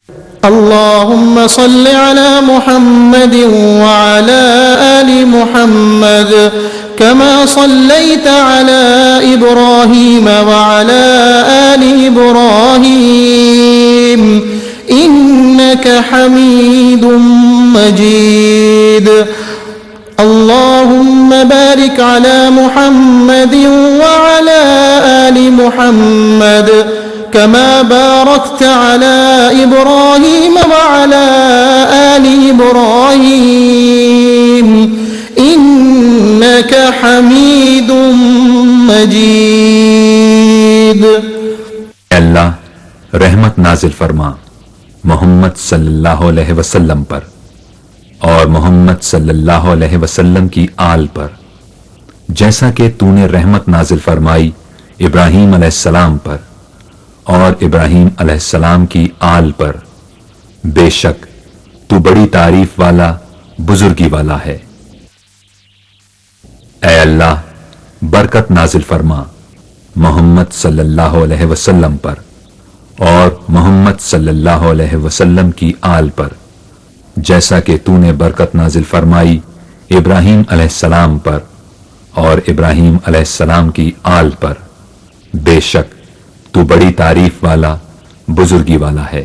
अल्लाहुम्मा सल्लि अला मुहम्मद व अला आलि मुहम्मद कमा सल्लैता अला इब्राहीम व अला आलि इब्राहीम इन्नका हमीदुम मजीद। अल्लाहुम्मा बारिक अला मुहम्मद व अला आलि मुहम्मद कमा बारकता अला इब्राहीम व अला आलि इब्राहीम इन्नका हमीदुम मजीद। अल्लाह रहमत नाजिल फरमा मोहम्मद सल्लल्लाहु अलैहि वसल्लम पर और मोहम्मद सल्लल्लाहु अलैहि वसल्लम की आल पर, जैसा कि तूने रहमत नाजिल फरमाई इब्राहीम अलैहिस्सलाम पर और इब्राहीम अलैहिस्सलाम की आल पर। बेशक तू बड़ी तारीफ वाला बुजुर्गी वाला है। ऐ अल्लाह बरकत नाजिल फरमा मोहम्मद सल्लल्लाहु अलैहि वसल्लम पर और मोहम्मद सल्लल्लाहु अलैहि वसल्लम की आल पर, जैसा कि तूने बरकत नाजिल फरमाई इब्राहीम अलैहिस्सलाम पर और इब्राहीम अलैहिस्सलाम की आल पर। बेशक तू बड़ी तारीफ वाला बुजुर्गी वाला है।